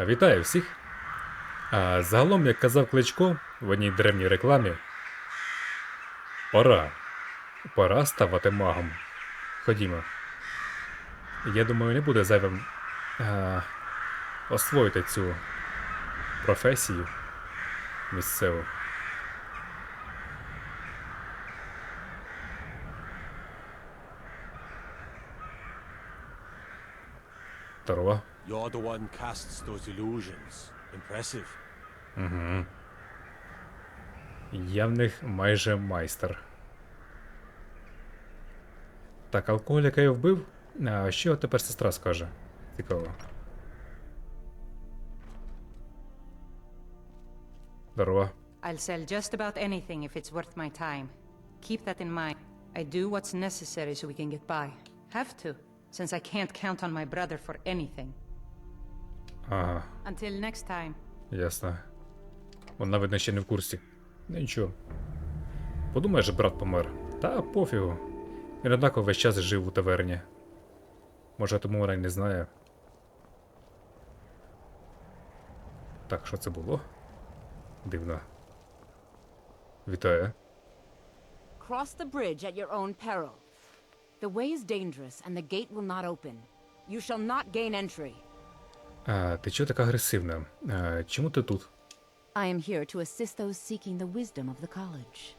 Вітаю всіх! Загалом, як казав Кличко в одній древній рекламі, пора ставати магом. Ходімо. Я думаю, не буде зайвим освоїти цю професію місцеву. Здорово. You're the one casts those illusions. Impressive. Угу. Я в них майже майстер. Так, алкоголіка я вбив. А що тепер сестра скаже? Цікаво. Здорово. I'll sell just about anything if it's worth my time. Keep that in mind. I do what's necessary so we can get by. Have to, since I can't count on my brother for anything. Ага, Until next time. ясно. Вона, видно, ще не в курсі. Ну нічого. Подумаєш, брат помер. Та пофігу. Він однаково весь час жив у таверні. Може, тому вона й не знає. Так, що це було? Дивно. Вітаю. Cross the bridge at your own peril. The way is dangerous and the gate will not open. You shall not gain entry. Ти чого така агресивна? Чому ти тут? I am here to assist those seeking the wisdom of the college.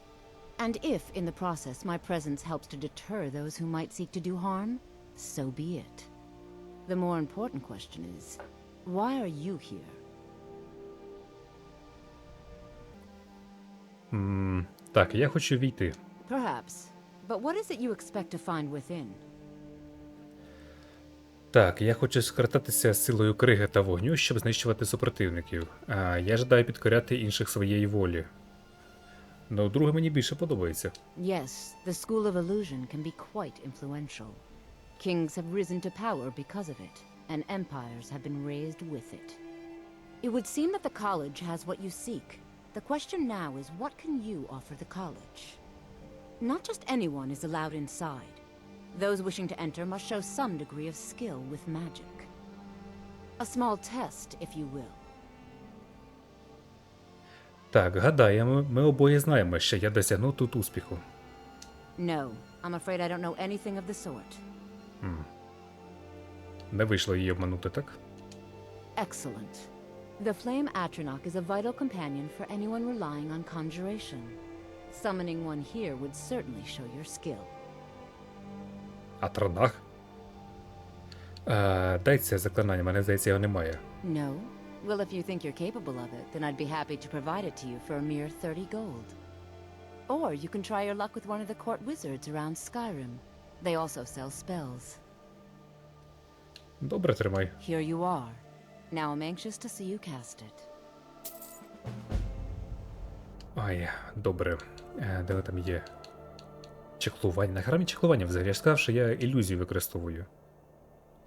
And if, in the process, my presence helps to deter those who might seek to do harm, so be it. The more important question is, why are you here? Так, я хочу війти. Perhaps. But what is it you expect to find within? Так, я хочу скористатися силою криги та вогню, щоб знищувати супротивників. Я жадаю підкоряти інших своєї волі. Но друге мені більше подобається. Yes, the school of illusion can be quite influential. Kings have risen to power because of it, and empires have been raised with it. It would seem that the college has what you seek. The question now is, what can you offer the college? Not just anyone is allowed inside. Those wishing to enter must show some degree of skill with magic. A small test, if you will. Так, гадаємо, ми обоє знаємо, що я досягну тут успіху. No, I'm afraid I don't know anything of the sort. Не вийшло її обманути, так? Excellent. The flame Atronach is a vital companion for anyone relying on conjuration. Summoning one here would certainly show your skill. Атронах? Дай це заклинання, мене здається, його немає. No? Well, if you think you're capable of it, then I'd be happy to provide it to you for a mere 30 gold. Or you can try your luck with one of the court wizards around Skyrim. They also sell spells. Добре, тримай. Here you are. Now I'm anxious to see you cast it. Ай, добре. Де там є? Чеклування. На храмі чеклування взагалі. Я ж сказав, що я ілюзію використовую.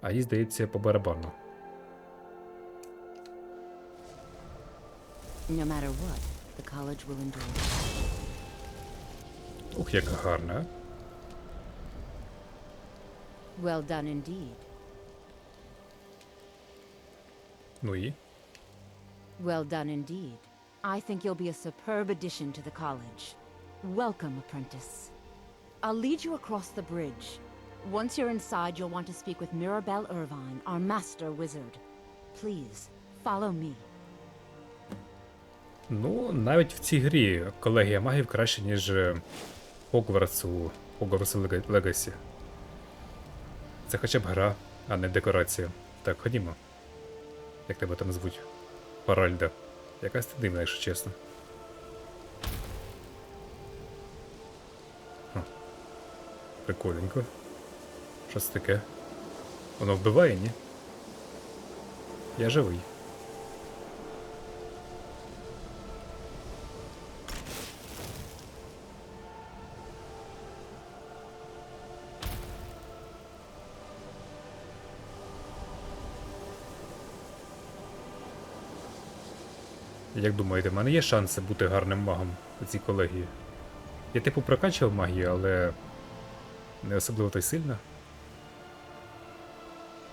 А їй, здається, по барабану. No matter what, the college will endure. Ух, яка гарна. Well done indeed. Ну і? Well done indeed. I think you'll be a superb addition to the college. Welcome, apprentice. I'll lead you across the bridge. Once you're inside, you'll want to speak with Mirabelle Irvine, our master wizard. Please, follow me. Ну, навіть в цій грі колегія магів краще, ніж Хогвартс у Hogwarts Legacy. Це хоча б гра, а не декорація. Так, ходімо. Як тебе там звуть? Паральда. Якась ти дивна, якщо чесно. Прикольненько. Що це таке? Воно вбиває, ні? Я живий. Як думаєте, в мене є шанси бути гарним магом у цій колегії? Я типу прокачував магію, але не особливо то й сильно.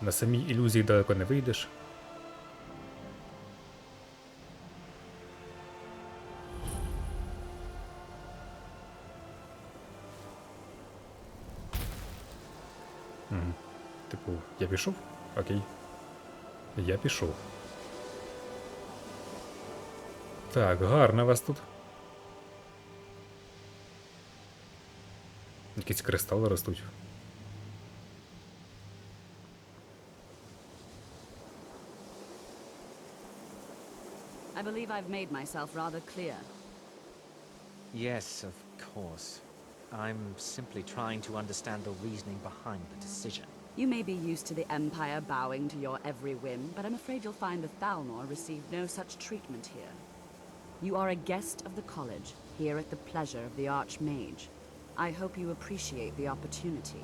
На самій ілюзії далеко не вийдеш. Типу, я пішов? Окей. Я пішов. Так, гарно у вас тут. Якісь кристали ростуть. I believe I've made myself rather clear. Yes, of course. I'm simply trying to understand the reasoning behind the decision. You may be used to the Empire bowing to your every whim, but I'm afraid you'll find the Thalmor receive no such treatment here. You are a guest of the college, here at the pleasure of the Archmage. I hope you appreciate the opportunity.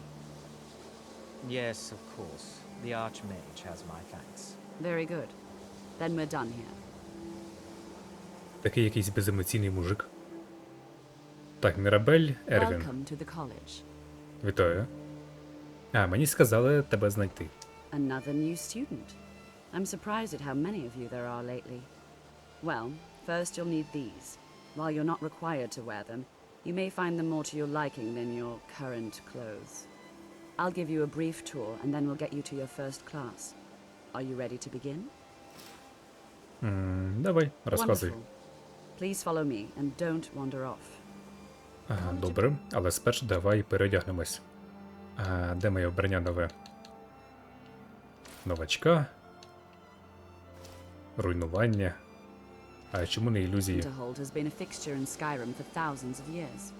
Yes, of course. The Archmage has my thanks. Very good. Then we're done here. Такий якийсь беземоційний мужик. Так, Мірабель Ервін. Welcome to the college. Вітаю. А, мені сказали тебе знайти. Another new student. I'm surprised at how many of you there are lately. Well, first you'll need these. While you're not required to wear them, you may find them more to your liking than your current clothes. I'll give you a brief tour and then we'll get you to your first class. Are you ready to begin? Давай, розказуй. Wonderful. Please follow me and don't wander off. Ага, добре, але спершу давай переодягнемось. А, де моє вбрання нове? Новачка. Руйнування. А чому не ілюзії? Winterhold has been a fixture in Skyrim for thousands of years.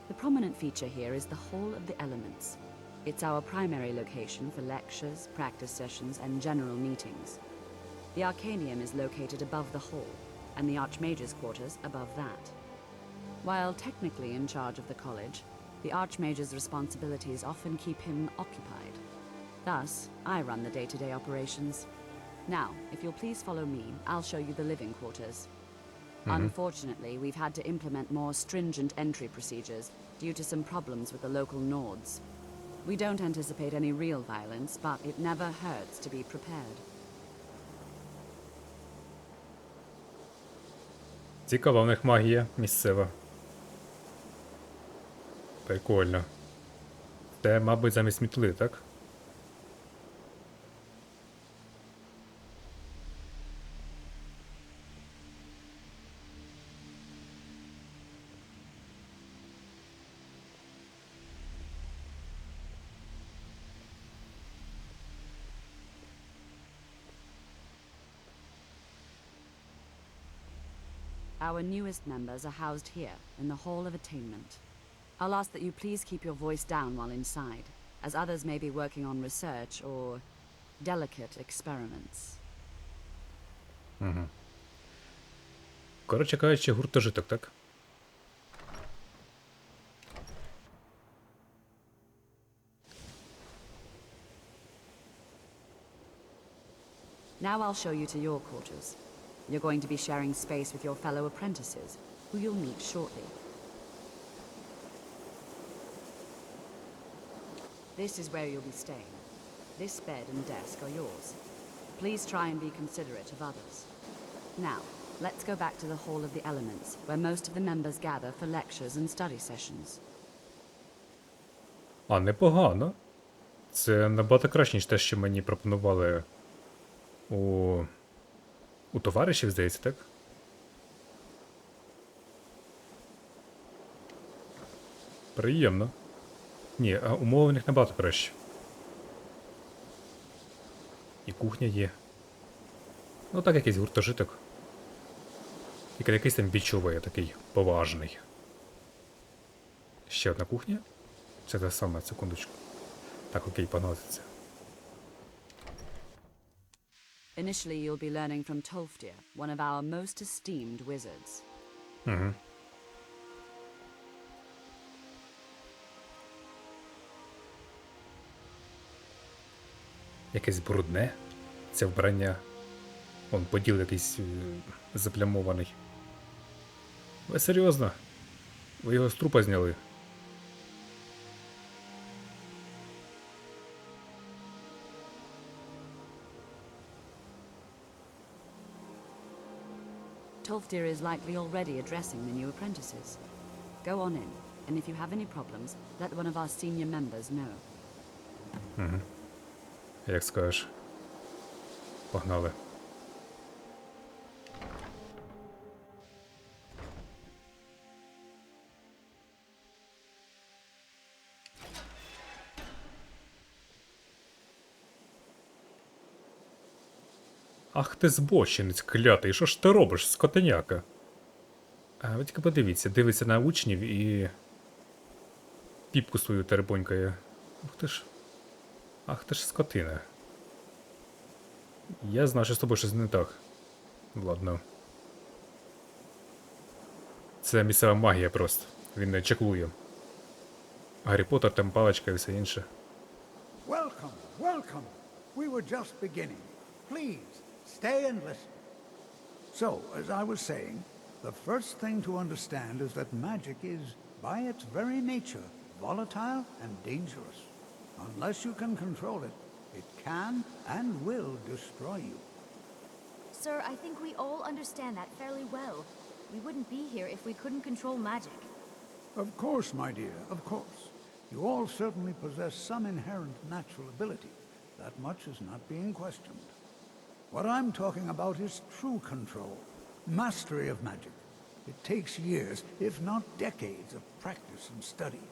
The prominent feature here is the Hall of the Elements. It's our primary location for lectures, practice sessions, and general meetings. The Arcanium is located above the hall, and the Archmage's quarters above that. While technically in charge of the college, the Archmage's responsibilities often keep him occupied. Thus, I run the day-to-day operations. Now, if you'll please follow me, I'll show you the living quarters. Unfortunately, we've had to implement more stringent entry procedures due to some problems with the local Nords. We don't anticipate any real violence, but it never hurts to be prepared. Цікава в них магія місцева. Прикольно. Це, мабуть, замість мітли, так? Our newest members are housed here, in the Hall of Attainment. I'll ask that you please keep your voice down while inside, as others may be working on research or delicate experiments. Коротше кажучи, гуртожиток, так? Now I'll show you to your quarters. You're going to be sharing space with your fellow apprentices, who you'll meet shortly. This is where you'll be staying. This bed and desk are yours. Please try and be considerate of others. Now, let's go back to the Hall of the Elements, where most of the members gather for lectures and study sessions. А, непогано. Це набагато краще, ніж те, що мені пропонували у товаришів, здається, так? Приємно. Ні, а умови в них набагато краще. І кухня є. Ну так, якийсь гуртожиток. Тільки якийсь там бічовий, такий поважний. Ще одна кухня. Це те саме, секундочку. Так, окей, погнали це. Initially, you'll be learning from Tolfdir, one of our most esteemed wizards. Якесь брудне. Це вбрання. Вон поділ якийсь заплямований. Ви серйозно? Ви його з трупа зняли? Tolfdir is likely already addressing the new apprentices. Go on in, and if you have any problems, let one of our senior members know. Як скажеш. Погнали. Ах ти збочинець клятий, що ж ти робиш, скотеняка? А ви тільки подивіться, дивиться на учнів і... піпку свою теребонькає. Ух ти ж. Ах ти ж скотина. Я знаю, що з тобою щось не так. Ладно. Це місцева магія просто. Він не чеклує. Гаррі Поттер, там паличка і все інше. Welcome, welcome. We were just beginning. Please, stay and listen. So, as I was saying, the first thing to understand is that magic is, by its very nature, volatile and dangerous. Unless you can control it, it can and will destroy you. Sir, I think we all understand that fairly well. We wouldn't be here if we couldn't control magic. Of course, my dear, of course. You all certainly possess some inherent natural ability. That much is not being questioned. What I'm talking about is true control, mastery of magic. It takes years, if not decades, of practice and study.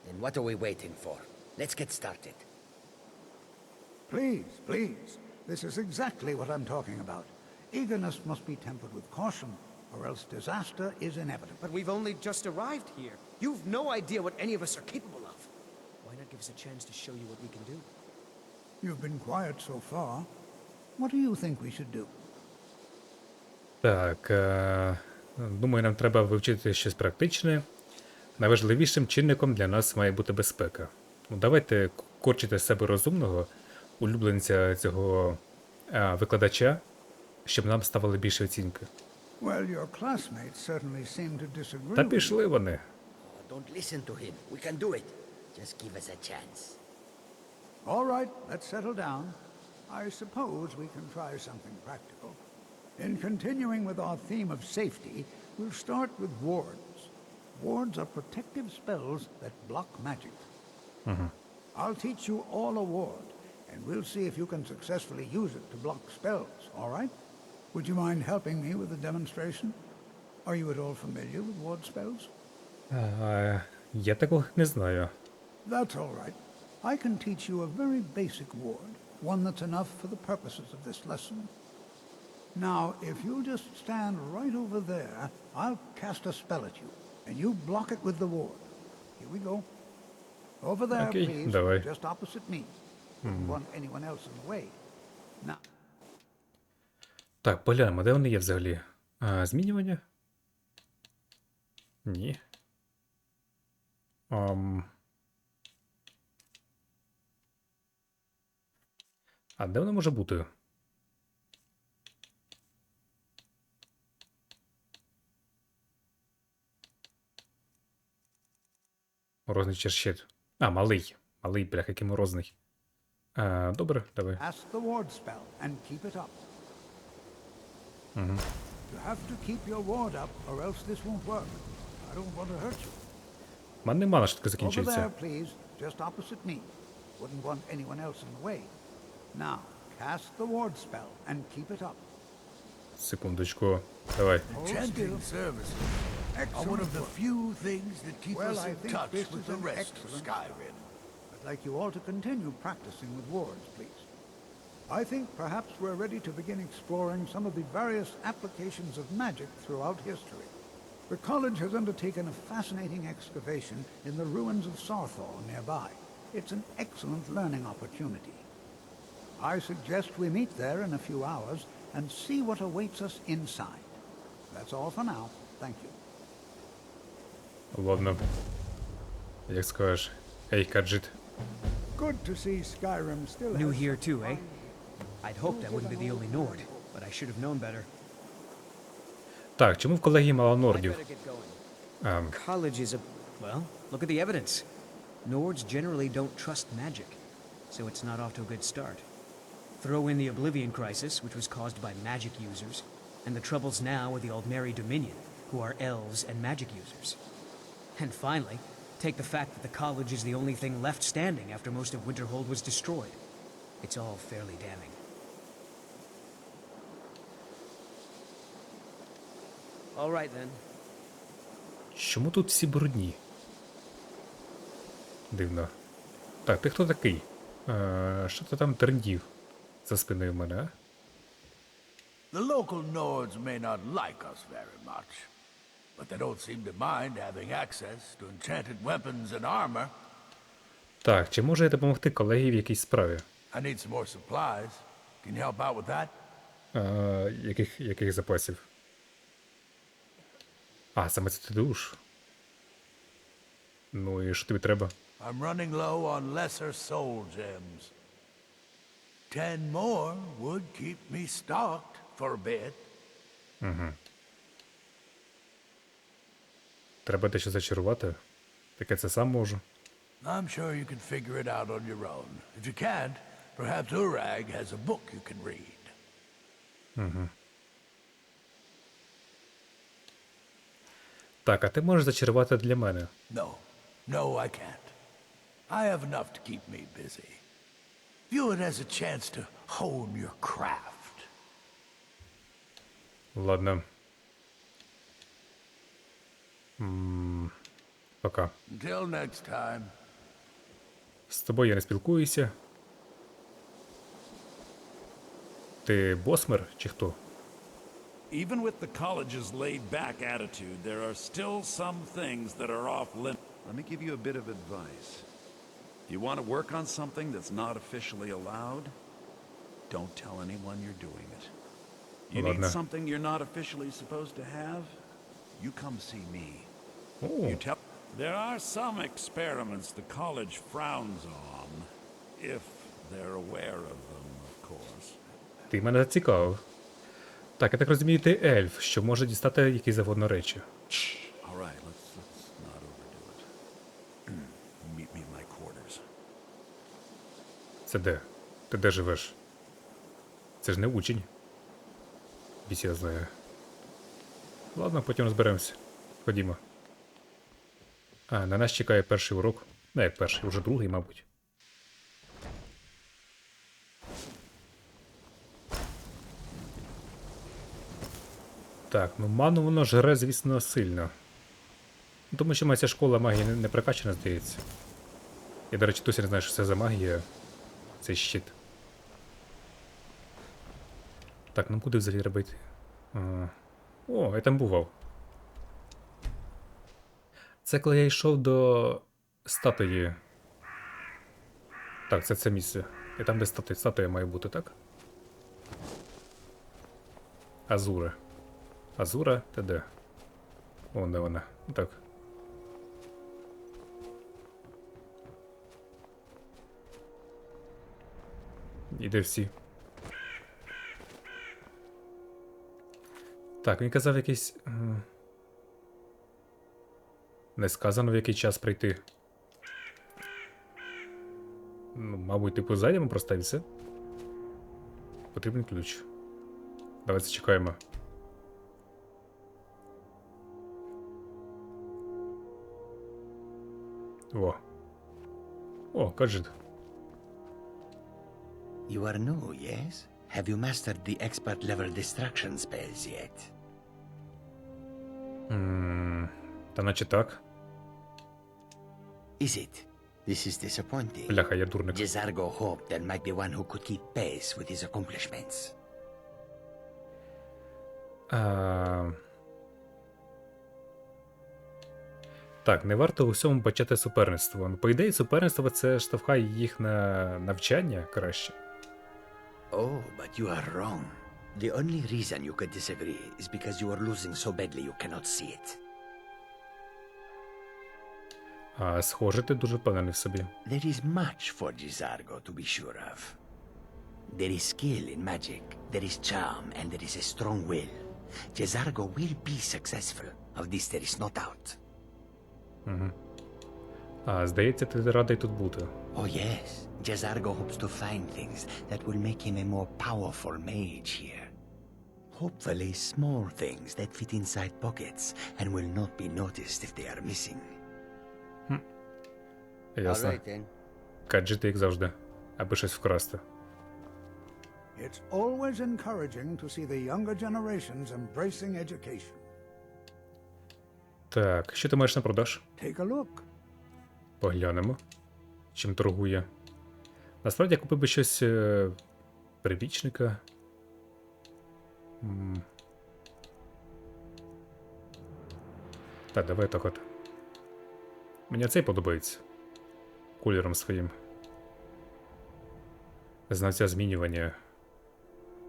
Then what are we waiting for? Let's get started. Please, please. This is exactly what I'm talking about. Eagerness must be tempered with caution, or else disaster is inevitable. But we've only just arrived here. You've no idea what any of us are capable of. Why not give us a chance to show you what we can do? You've been quiet so far. What do you think we should do? Так, думаю, нам треба вивчити щось практичне. Найважливішим чинником для нас має бути безпека. Ну, давайте корчити з себе розумного, улюбленця цього викладача, щоб нам ставили більше оцінки. Well, your classmates certainly seem to disagree. Та with пішли you. вони. Oh, don't listen to him. We can do it. Just give us a chance. All right, let's settle down. I suppose we can try something practical. In continuing with our theme of safety, we'll start with wards. Wards are protective spells that block magic. I'll teach you all a ward, and we'll see if you can successfully use it to block spells, all right? Would you mind helping me with the demonstration? Are you at all familiar with ward spells? Я такого не знаю. That's all right. I can teach you a very basic ward, one that's enough for the purposes of this lesson. Now, if you'll just stand right over there, I'll cast a spell at you, and you block it with the ward. Here we go. Over there, Okay, please, давай. just opposite me. Wouldn't want anyone else in the way. Now, Так, поглянемо, де вони є взагалі? Змінювання? Ні. А де воно може бути? Морозний черщит. Малий. Малий, бляха, який морозний. Добре, давай. cast the ward spell and keep it up. You have to keep your ward up, or else this won't work. I don't want to hurt you. У мене нема на швидко Over закінчується. there, please, just opposite me. Wouldn't want anyone else in the way. Now, cast the ward spell and keep it up. Секундочку. Давай. Chanting services are one of the few things that keep us in touch with the rest of Skyrim. I'd like you all to continue practicing with wards, please. I think perhaps we're ready to begin exploring some of the various applications of magic throughout history. The college has undertaken a fascinating excavation in the ruins of Sarthal nearby. It's an excellent learning opportunity. I suggest we meet there in a few hours and see what awaits us inside. That's all for now. Thank you. Ладно. Як скажеш. Ей, Каджит. Good to see Skyrim still New has here some too, eh? fine- I'd hoped I wouldn't be the only Nord, but I should have known better. Так, чому в колегії мало I'd нордів? better get going. College is a... well, look at the evidence. Nords generally don't trust magic, so it's not off to a good start. Throw in the Oblivion crisis, which was caused by magic users, and the troubles now with the Aldmeri Dominion, who are elves and magic users. And finally, Take the fact that the college is the only thing left standing after most of Winterhold was destroyed. It's all fairly damning. All right then. Чому тут всі брудні? Дивно. Так, ти хто такий? Що ти там терндів за спиною в мене, а? The local Nords may not like us very much, but they don't seem to mind having access to enchanted weapons and armor. Так, чи можу я допомогти колегії в якійсь справі? I need some more supplies. Can you help out with that? Яких запасів? А, саме це ти душ. Ну і що тобі треба? I'm running low on lesser soul gems. 10 more would keep me stocked for a bit. Угу. Треба дещо зачарувати. Таке це сам можу. I'm sure you can figure it out on your own. If you can't, perhaps Urag has a book you can read. Угу. Так, а ти можеш зачарувати для мене? No. No, I can't. I have enough to keep me busy. View it as a chance to hone your craft. Ладно. Пока. Until next time. З тобою я не спілкуюся. Ти босмер чи хто? Even with the college's laid-back attitude, there are still some things that are off-limits. Let me give you a bit of advice. If you want to work on something that's not officially allowed, don't tell anyone you're doing it. You need something you're not officially supposed to have, you come see me. You tell... There are some experiments the college frowns on, if they're aware of them, of course. Ти мене зацікавив. Так, я так розумію, ти ельф, що може дістати які завгодно речі. All right, let's not overdo it. Meet me in my quarters. Це де? Ти де живеш? Це ж не учень. Бісь я знаю. Ладно, потім розберемося. Ходімо. А, на нас чекає перший урок. Не, як перший, вже другий, мабуть. Так, ну ману воно жре, звісно, сильно. Тому що моя ця школа магії не прокачана, здається. Я, до речі, досі не знаю, що це за магія. Цей щит. Так, ну куди взагалі робити? О, я там бував. Це коли я йшов до статуї. Так, це місце. І там, де статуя має бути, так? Азура. Азура? Ти де? О, де вона? Так. І де всі? Так, він казав якийсь... Не сказано, в який час прийти. Ну, мабуть, типу, зайдемо просто і все. Потрібен ключ. Давай зачекаємо. О. О, гаджет. You are new, yes? Have you mastered the expert-level destruction spells yet? Та наче так. Is it? This is disappointing. Бляха, я дурник. Jezargo hoped there might be one who could keep pace with his accomplishments. Так, не варто у всьому почати суперництво. Ну, по ідеї, суперництво це штовхає їх на навчання краще. Oh, but you are wrong. The only reason you could disagree is because you are losing so badly you cannot see it. А схоже, ти дуже впевнений в собі. There is much for Jezargo to be sure of. There is skill in magic, there is charm, and there is a strong will. Jezargo will be successful. Of this there is no doubt. А, здається, ти радий тут бути. Oh yes, Jezargo hopes to find things that will make him a more powerful mage here. Hopefully small things that fit inside pockets and will not be noticed if they are missing. Ясно. Гаджети, як завжди. Аби щось вкрасти. It's always encouraging to see the younger generations embracing education. Так, що ти маєш на продаж? Take a look. Поглянемо. Чим торгує. Насправді я купив би щось прибічника. Так, давай так от. Мені цей подобається. Кольором своїм. Знавця змінювання.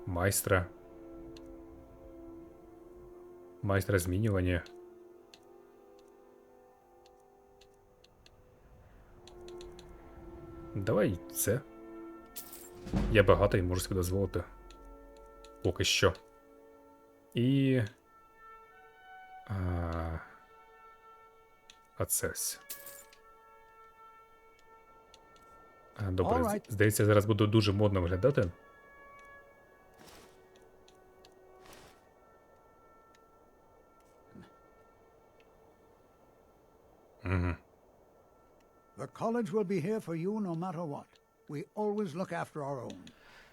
Майстра. Майстра змінювання. Давай це. Я багатий, можу собі дозволити. Поки що. І... А це ось. Добре, здається, зараз буду дуже модно виглядати. The college will be here for you no matter what. We always look after our own.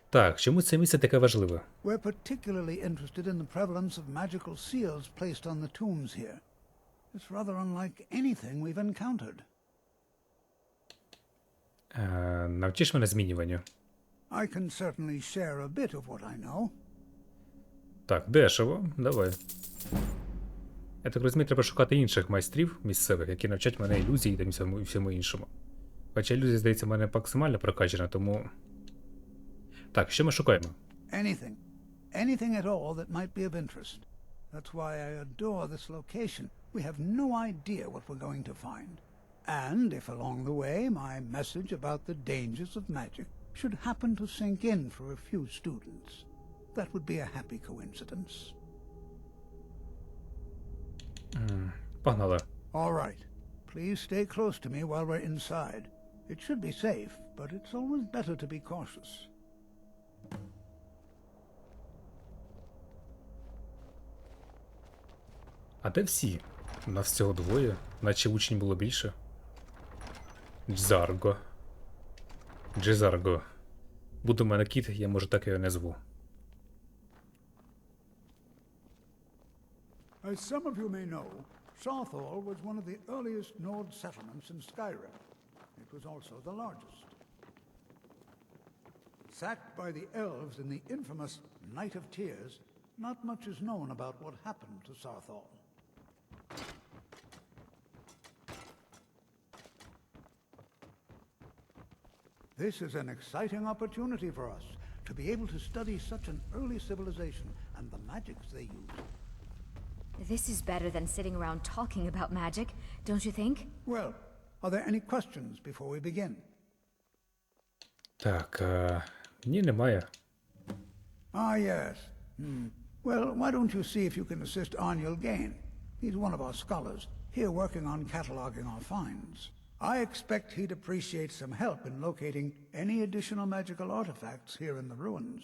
Так, чому це місце таке важливе? We're particularly interested in the prevalence of magical seals placed on the tombs here. It's rather unlike anything we've encountered. Навчиш мене змінюванню? I can certainly share a bit of what I know. Так, дешево. Давай. Я так розумію, треба шукати інших майстрів місцевих, які навчать мене ілюзії та всьому іншому. Хоча ілюзія, здається, в мене максимально прокачана, тому... Так, що ми шукаємо? Anything. Anything at all that might be of interest. That's why I adore this location. We have no idea what we're going to find. And if along the way my message about the dangers of magic should happen to sink in for a few students, that would be a happy coincidence. Погнали. All right. Please stay close to me while we're inside. It should be safe, but it's always better to be cautious. А де всі? У нас всього двоє, наче учнів було більше. Джзарго. Джезарго. Буде в мене кіт, я може так його назву. As some of you may know, Sarthal was one of the earliest Nord settlements in Skyrim. It was also the largest. Sacked by the elves in the infamous Night of Tears, not much is known about what happened to Sarthal. This is an exciting opportunity for us to be able to study such an early civilization and the magics they used. This is better than sitting around talking about magic, don't you think? Well, are there any questions before we begin? Так, ні, немає. Ah, yes. Well, why don't you see if you can assist Arniel Gain? He's one of our scholars, here working on cataloging our finds. I expect he'd appreciate some help in locating any additional magical artifacts here in the ruins.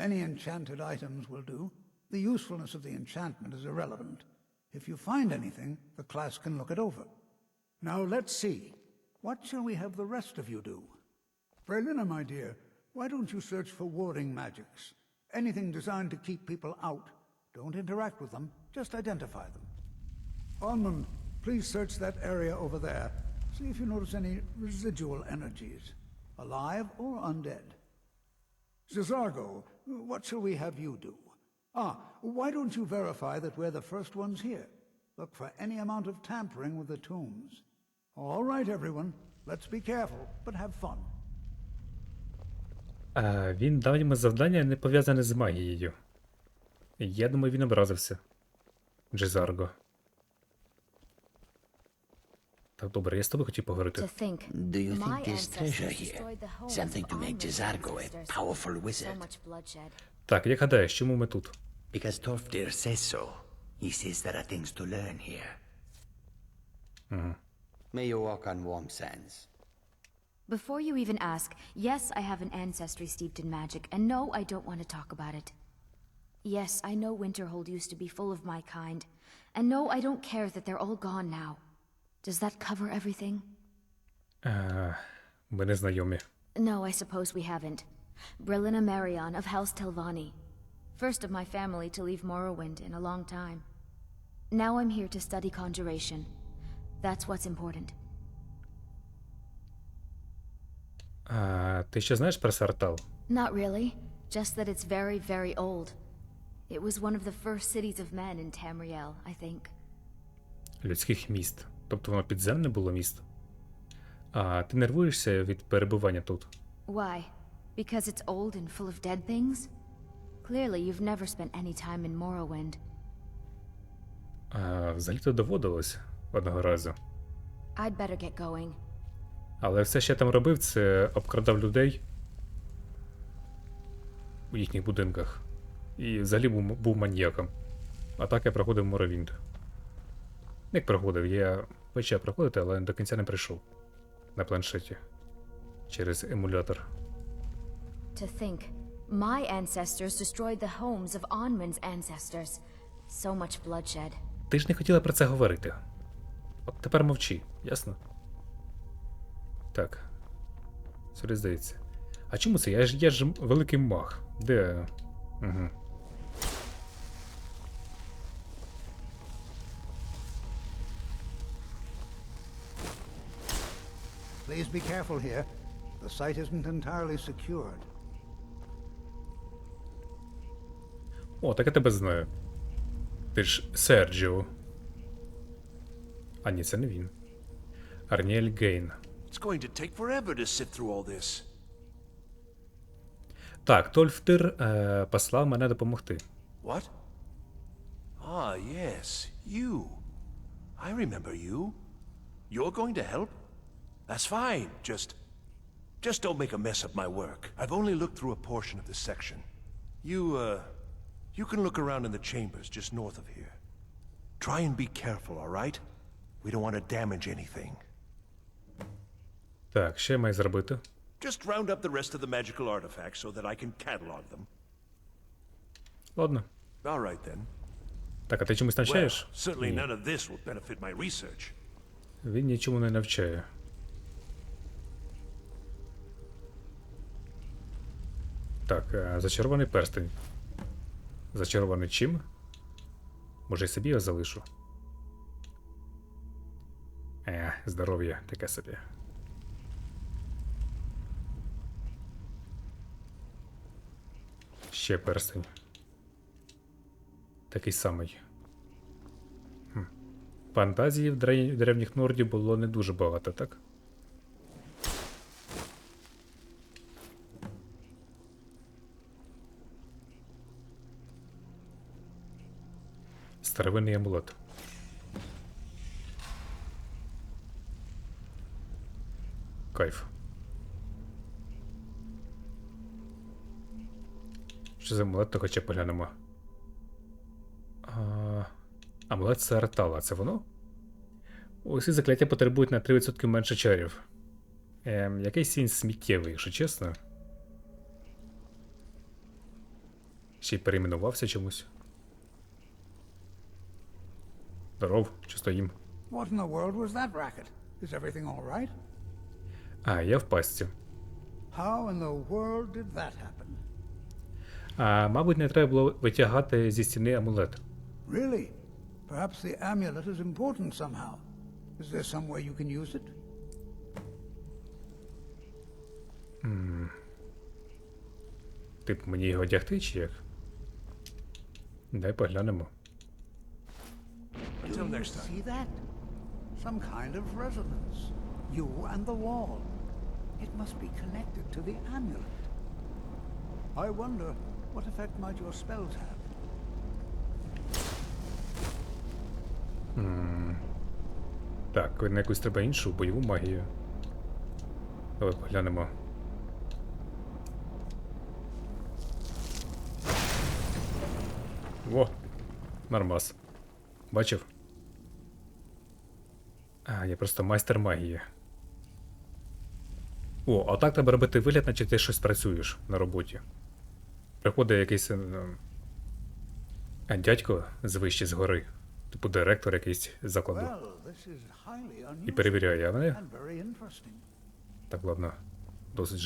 Any enchanted items will do. The usefulness of the enchantment is irrelevant. If you find anything, the class can look it over. Now let's see. What shall we have the rest of you do? Frelina, my dear, why don't you search for warding magics? Anything designed to keep people out. Don't interact with them, just identify them. Almond, please search that area over there. See if you notice any residual energies, alive or undead. Zizargo, what shall we have you do? Why don't you verify that we're the first ones here? Look for any amount of tampering with the tombs. All right, everyone. Let's be careful, but have fun. Він дав йому завдання, не пов'язане з магією. Я думаю, він образився. Джезарго. Так, добре, я з тобою хотів поговорити. Do you think there's treasure here? Something to make Jezargo a powerful wizard? Так, як гадаєш, чому ми тут? Because Torfdir says so. He says there are things to learn here. May you walk on warm sands. Before you even ask, yes, I have an ancestry steeped in magic, and no, I don't want to talk about it. Yes, I know Winterhold used to be full of my kind, and no, I don't care that they're all gone now. Does that cover everything? Ми не знайомі. No, I suppose we haven't. Brillina Marion of House Telvanni. First of my family to leave Morrowind in a long time. Now I'm here to study conjuration. That's what's important. Ти ще знаєш про Сартал? Not really. Just that it's very, very old. It was one of the first cities of men in Tamriel, I think. Людських міст. Тобто воно підземне було місто? А ти нервуєшся від перебування тут? Why? Because it's old and full of dead things? Clearly, you've never spent any time in Morrowind. Взагалі-то доводилось одного разу. I'd better get going. Але все, що я там робив, це обкрадав людей у їхніх будинках. І взагалі був маніяком. А так я проходив Morrowind. Як проходив? Я почав проходити, але до кінця не прийшов. На планшеті. Через емулятор. To think, my ancestors destroyed the homes of Onman's ancestors. So much bloodshed. Ти ж не хотіла про це говорити. От тепер мовчи, ясно? Так. Сюди здається. А чому це? Я ж великий маг. Де? Угу. Please be careful here. The site isn't entirely secured. О, так я тебе знаю. Ти ж Серджіо. А ні, це не він. Арніель Гейн. It's going to take forever to sift through all this. Так, Тольфтир послав мене допомогти. What? Ah, yes, you. I remember you. You're going to help? That's fine. Just don't make a mess of my work. I've only looked through a portion of this section. You can look around in the chambers just north of here. Try and be careful, all right? We don't want to damage anything. Так, що я маю зробити? Just round up the rest of the magical artifacts so that I can catalog them. Ладно. All right then. Так, а ти чомусь Well, навчаєш? certainly Ні. none of this will benefit my research. Він нічому не навчає. Так, зачарований перстень. Зачарований чим? Може, і собі його залишу? Здоров'я таке собі. Ще перстень. Такий самий. Фантазії в древніх нордів було не дуже багато, так? Старовинний амулет. Кайф. Що за амулет, то хоча поглянемо. Амулет Сартала, це воно? Усі закляття потребують на 3% менше чарів. Якийсь він сміттєвий, якщо чесно. Ще й перейменувався чомусь. Здоров, що стоїм? What in the world was that racket? Is everything all right? Я в пастці. How in the world did that happen? Мабуть, не треба було витягати зі стіни амулет. Really? Perhaps the amulet is important somehow. Is there some way you can use it? Тип, мені його одягти чи як? Дай поглянемо. Until next time. See that? Some kind of resonance. You and the wall. It must be connected to the amulet. I wonder what effect might your spells have. Так, на якусь треба іншу бойову магію. Давай поглянемо. Во! Нормас. Бачив? Я просто майстер магії. О, а так треба робити вигляд, наче ти щось працюєш на роботі. Приходить якийсь дядько з вище з гори. Типу директор якийсь закладу. Well, this is highly І unusual перевіряє, а вони... and very interesting. Так, ладно. Досить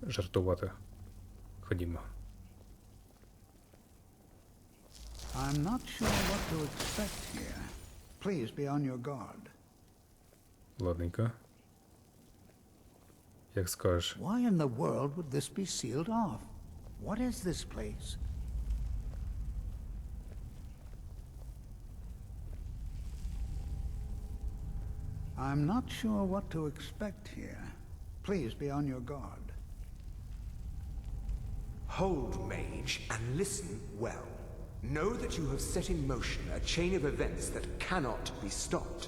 жартувати. Ходімо. I'm not sure what to expect here. Please be on your guard. Ладненько. Як скажеш. Why in the world would this be sealed off? What is this place? I'm not sure what to expect here. Please be on your guard. Hold, mage, and listen well. Know that you have set in motion a chain of events that cannot be stopped.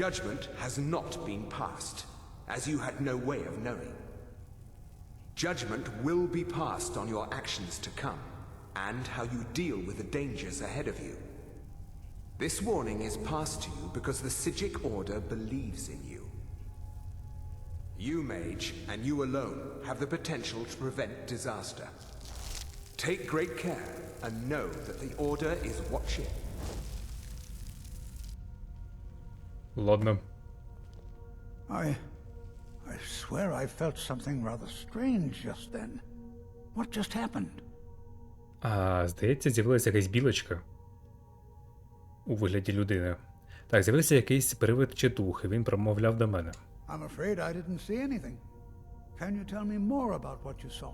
Judgment has not been passed, as you had no way of knowing. Judgment will be passed on your actions to come, and how you deal with the dangers ahead of you. This warning is passed to you because the Psijic Order believes in you. You, mage, and you alone, have the potential to prevent disaster. Take great care, and know that the Order is watching. Ладно. I swear I felt something rather strange just then. What just happened? Здається, з'явилася якась білочка. У вигляді людини. Так, з'явився якийсь привид чи дух, і він промовляв до мене. I'm afraid I didn't see anything. Can you tell me more about what you saw?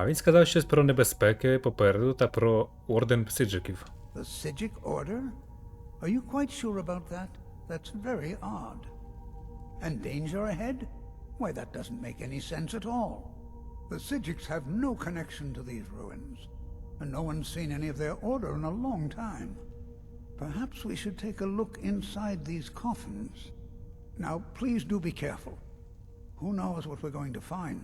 Він сказав щось про небезпеки попереду та про орден псиджиків. The Psijic Order? Are you quite sure about that? That's very odd. And danger ahead? Why, that doesn't make any sense at all. The Psijics have no connection to these ruins, and no one's seen any of their order in a long time. Perhaps we should take a look inside these coffins. Now, please do be careful. Who knows what we're going to find?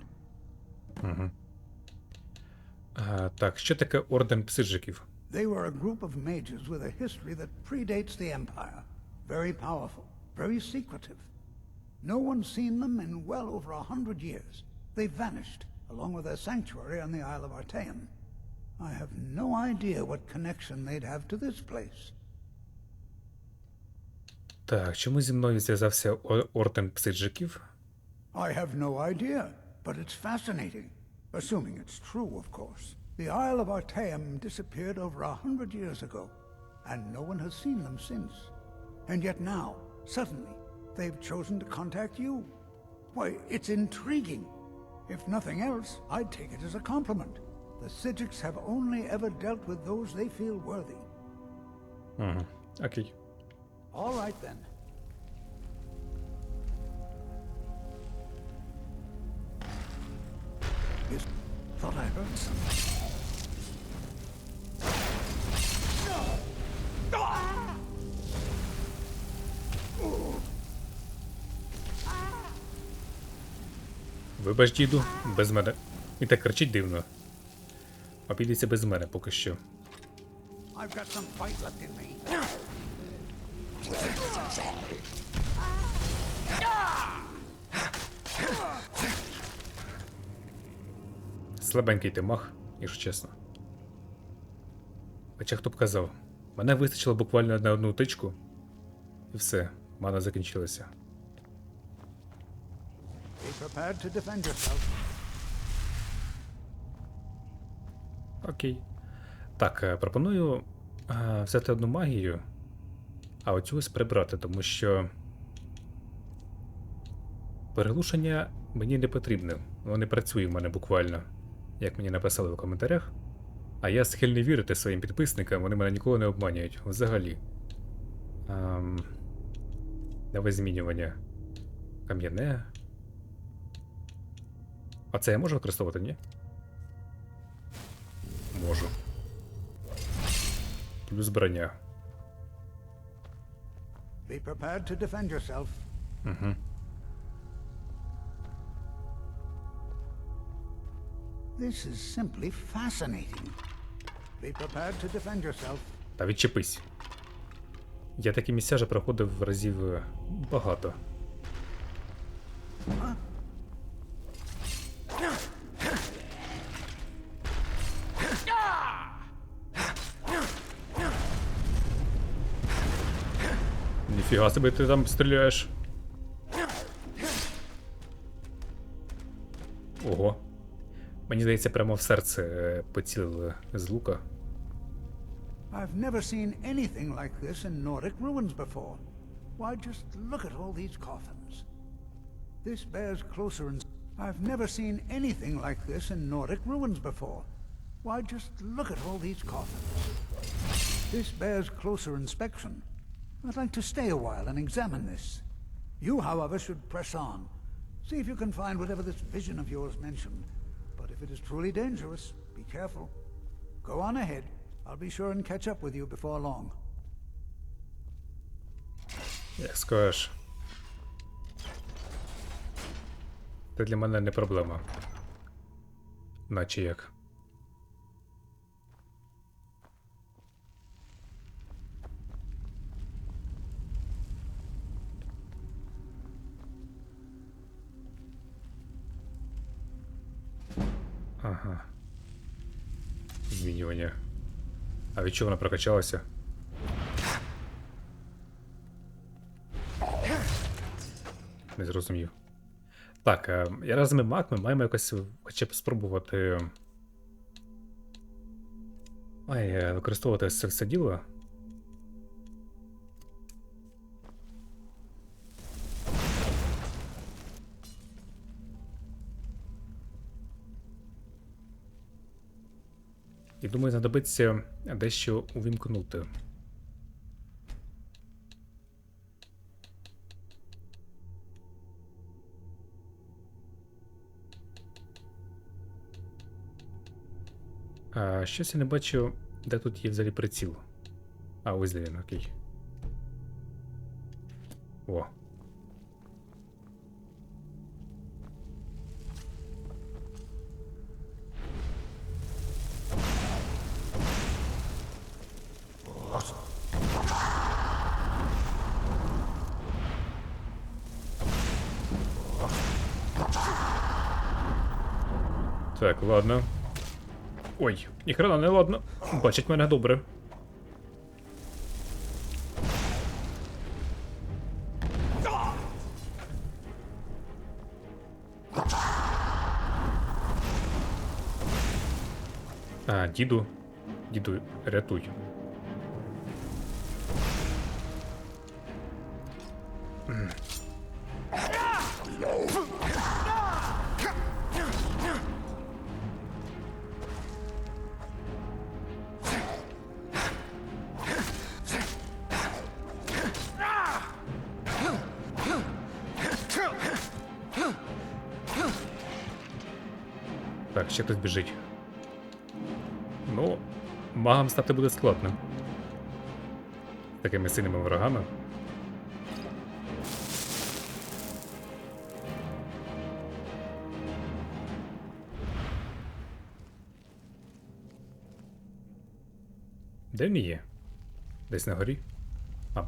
Так, що таке орден псиджиків? They were a group of mages with a history that predates the Empire. Very powerful, very secretive. No one's seen them in well over 100 years. They vanished, along with their sanctuary on the Isle of Artaeum. I have no idea what connection they'd have to this place. Так, чому зі мною зв'язався орден псиджиків? I have no idea, but it's fascinating. Assuming it's true, of course. The Isle of Artaeum disappeared over 100 years ago, and no one has seen them since. And yet now, suddenly, they've chosen to contact you. Why, it's intriguing. If nothing else, I'd take it as a compliment. The Psijics have only ever dealt with those they feel worthy. Окей. All right, then. Thought I heard something. Вибач, діду, без мене. І так кричить дивно. Обійдеться без мене поки що. I've got some fight left in me. Слабенький ти мах, якщо чесно. Хоча хто б казав, мене вистачило буквально на одну тичку, і все, мана закінчилася. Be prepared to defend yourself. Окей. Так, пропоную взяти одну магію, а оцю ось прибрати, тому що переглушення мені не потрібне. Воно не працює в мене буквально, як мені написали в коментарях. А я схильний вірити своїм підписникам, вони мене ніколи не обманюють. Взагалі. Нове змінювання. Кам'яне. А це я можу використовувати, ні? Можу. Плюс броня. Be prepared to defend yourself. This is simply fascinating. Be prepared to defend yourself. Та відчепись. Я такі місця вже проходив разів багато. Ніфіга собі ти там стріляєш. Ого. Мені здається, прямо в серце поцілили з лука. I've never seen anything like this in Nordic ruins before. Why, just look at all these coffins. This bears closer and... I've never seen anything like this in Nordic ruins before. Why, just look at all these coffins. This bears closer inspection. I'd like to stay a while and examine this. You, however, should press on. See if you can find whatever this vision of yours mentioned. But if it is truly dangerous, be careful. Go on ahead. I'll be sure and catch up with you before long. Як скажеш. Це для мене не проблема. Наче як. Ага. Змінювання. А від чого вона прокачалася? Не зрозумів. Так, я разом із Мак, ми маємо якось хоча б спробувати використовувати це діло. І думаю, знадобиться дещо увімкнути. Щось я не бачу, де тут є взагалі приціл. Ось де він, окей. О. Так, ладно. Ой, ніхрена не ладно. Бачить мене добре. Діду. Діду, рятуй. Так, ще хтось біжить. Ну, магам стати буде складно. З такими сильними ворогами. Де він є? Десь на горі?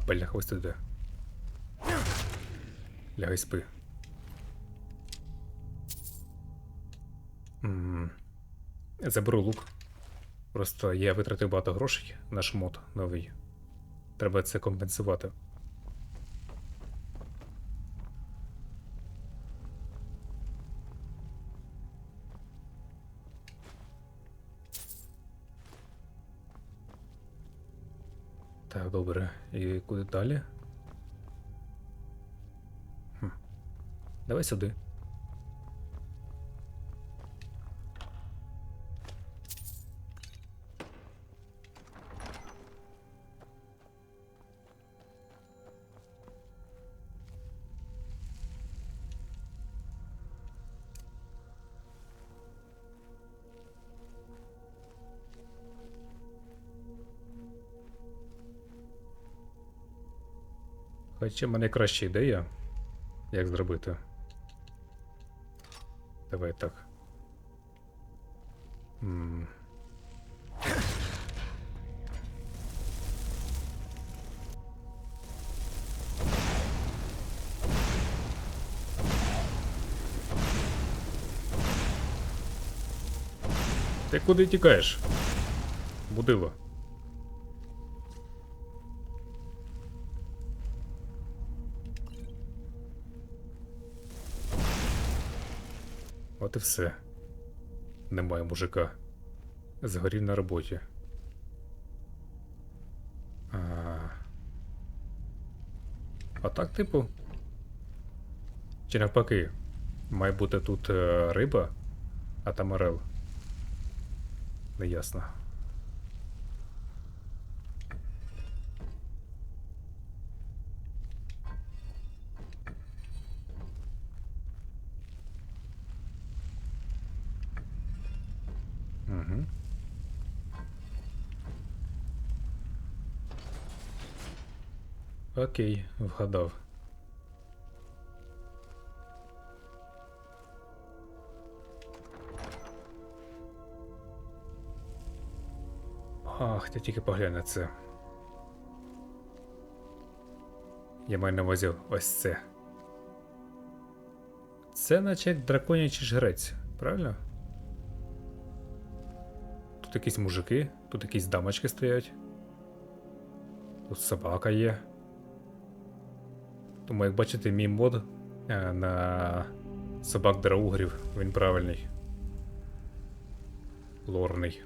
Бляха, ось туди. Лягай, спи. Заберу лук. Просто я витратив багато грошей на шмот новий. Треба це компенсувати. Так, добре. І куди далі? Давай сюди. Хоча в мене краща ідея, як зробити. Давай так. Ти куди тікаєш? Будило. От і все. Немає мужика. Згорів на роботі. А так, типу? Чи навпаки? Має бути тут риба, а там орел. Неясно. Угу. Окей, вгадав. Ах, ти тільки поглянь на це. Я маю на увазі ось це. Це наче як драконячий жрець, правильно? Тут якісь мужики, тут якісь дамочки стоять. Тут собака є. Тому, як бачите, мій мод на собак-драугрів, він правильний. Лорний.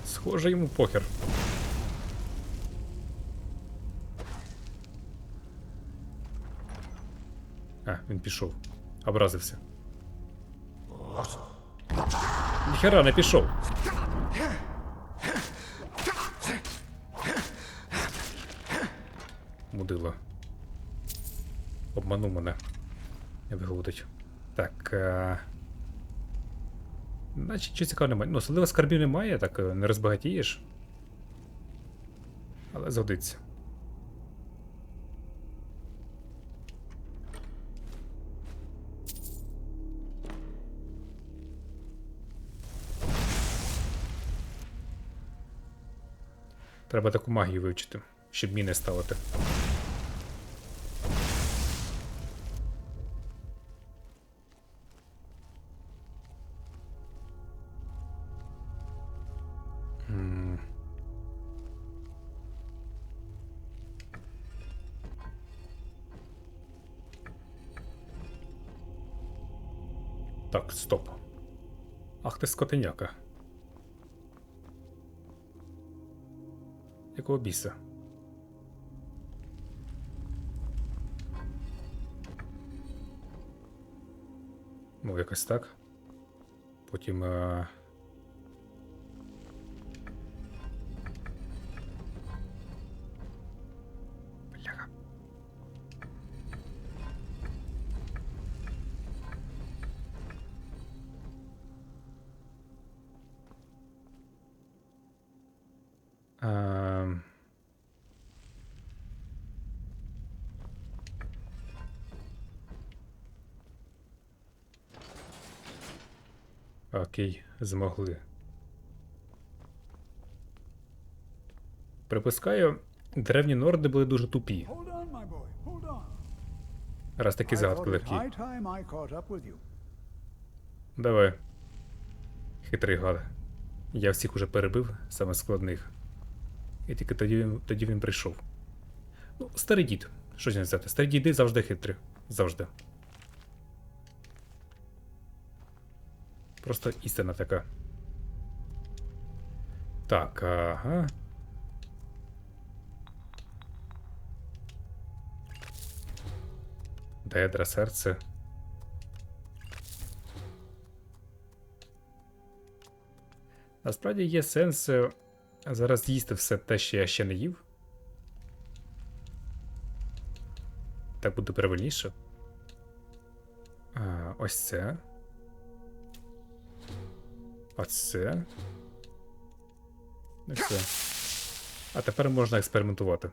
Схоже, йому похер. А, він пішов. Образився. Ніхера не пішов. Мудило. Обманув мене. Не виходить. Так. Значить, що цікаво немає. Ну, особливо скарбів немає, так не розбагатієш. Але згодиться. Треба таку магію вивчити, щоб міни ставити. Так, стоп. Ах ти скотиняка. Якого біса? Ну, якось так. Потім... Бляха. Окей, змогли. Припускаю, древні норди були дуже тупі. Раз такі загадки легкі. Давай. Хитрий гад. Я всіх уже перебив, саме складних. І тільки тоді він прийшов. Ну, старий дід. Що ж не взяти? Старі діди завжди хитрі. Завжди. Просто істина така. Так, ага. Дедра, серце. Насправді є сенс зараз їсти все те, що я ще не їв. Так буде правильніше. Ось це. Оце. І все. А тепер можна експериментувати.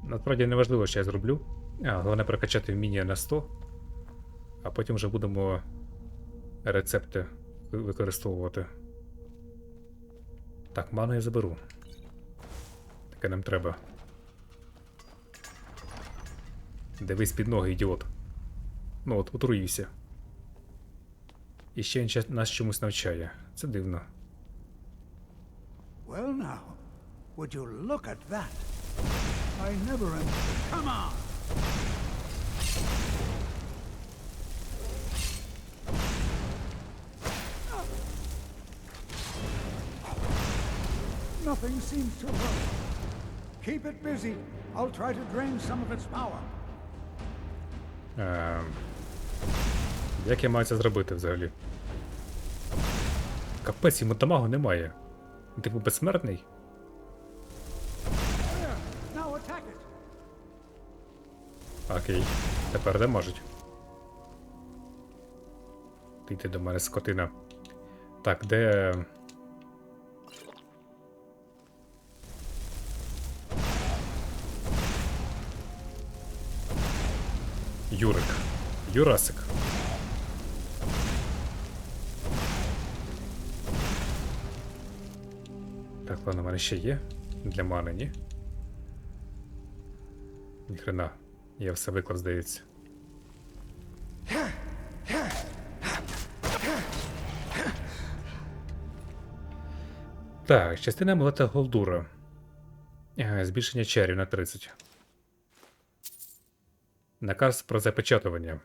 Насправді не важливо, що я зроблю. Головне прокачати вміння на 100. А потім вже будемо рецепти використовувати. Так, ману я заберу. Таке нам треба. Дивись під ноги, ідіот. Ну от, отруївся. І ще він нас чомусь навчає. Це дивно. Well now, would you look at that? I never am... Come on! Nothing seems to work. Keep it busy. I'll try to drain some of its power. Як я маю це зробити взагалі? Капець, йому дамагу немає. Він типу безсмертний? Now attack it. Окей, тепер де можуть. Ти йди до мене, скотина. Так, де... Юрик. Юрасик. Так, ладно, в мене ще є. Для мани, ні? Ніхрена. Я все виклав, здається. Так, частина амулета Голдура. Збільшення чарів на 30. Наказ про запечатування.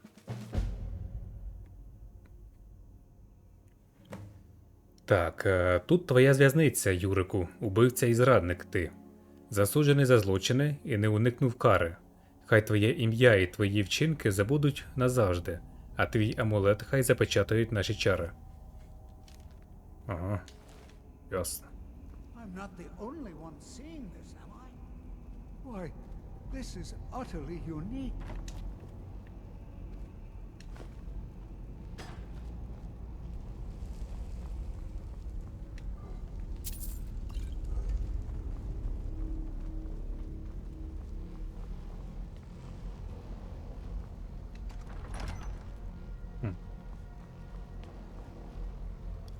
Так, тут твоя зв'язниця, Юрику, убивця і зрадник ти. Засуджений за злочини і не уникнув кари. Хай твоє ім'я і твої вчинки забудуть назавжди, а твій амулет хай запечатають наші чари. Ага, ясно. I'm not the only one seeing this, am I? Why, this is utterly unique.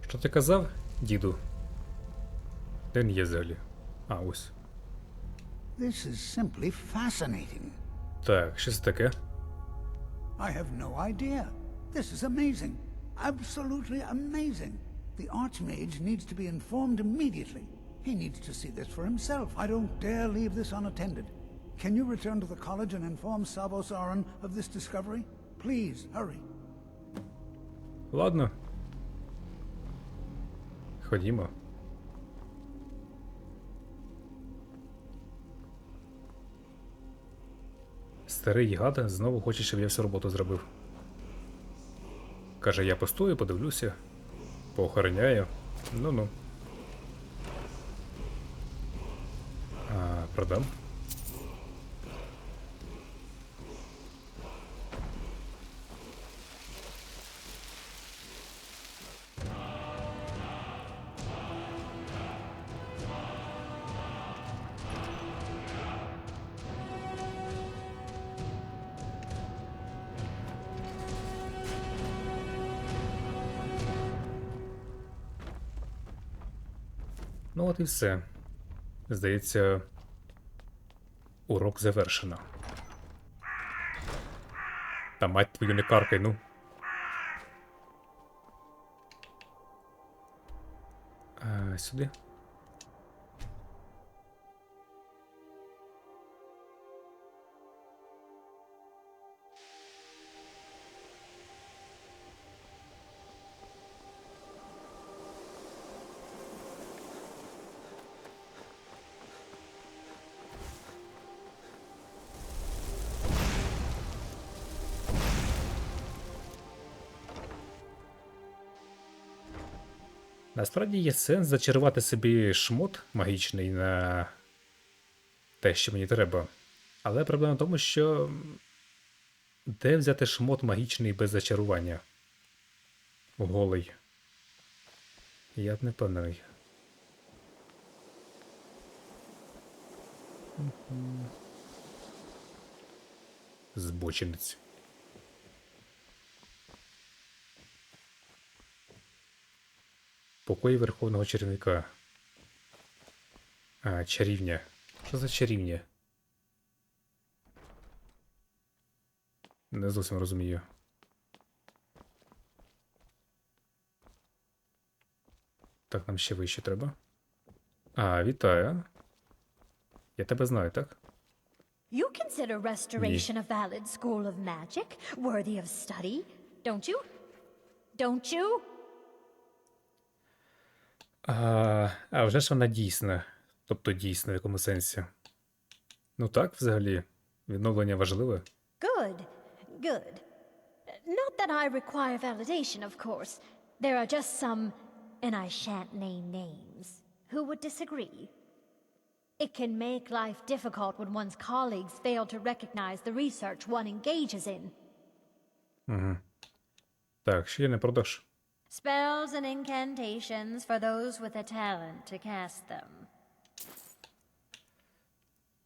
Що ти казав, діду? Де він є взагалі? А, ось. This is simply fascinating. Так, що це таке? I have no idea. This is amazing. Absolutely amazing. The Archmage needs to be informed immediately. He needs to see this for himself. I don't dare leave this unattended. Can you return to the college and inform Savos Aran of this discovery? Please, hurry. Ладно. Ходімо. Старий гад знову хоче, щоб я всю роботу зробив. Каже, я постою, подивлюся, поохороняю. Ну-ну. Продам. Ну от і все. Здається, урок завершено. Та мать твою, не каркай, ну. Сюди. Насправді є сенс зачарувати собі шмот магічний на те, що мені треба. Але проблема в тому, що де взяти шмот магічний без зачарування? Голий. Я б не впевнений. Збочинець. Покої Верховного Чарівника. А, чарівня. Що за чарівня? Не зовсім розумію. Так, нам ще вище треба. А, вітаю. Я тебе знаю, так? You consider restoration a valid school of magic, worthy of study, don't you? Don't you? А вже ж вона дійсна. Тобто дійсна в якому сенсі. Ну так, взагалі. Відновлення важливе. Good, good. Not that I require validation, of course. There are just some, and I shan't name names, who would disagree. It can make life difficult when one's colleagues fail to recognize the research one engages in. Угу. Так, ще не продаж. Spells and incantations for those with a talent to cast them.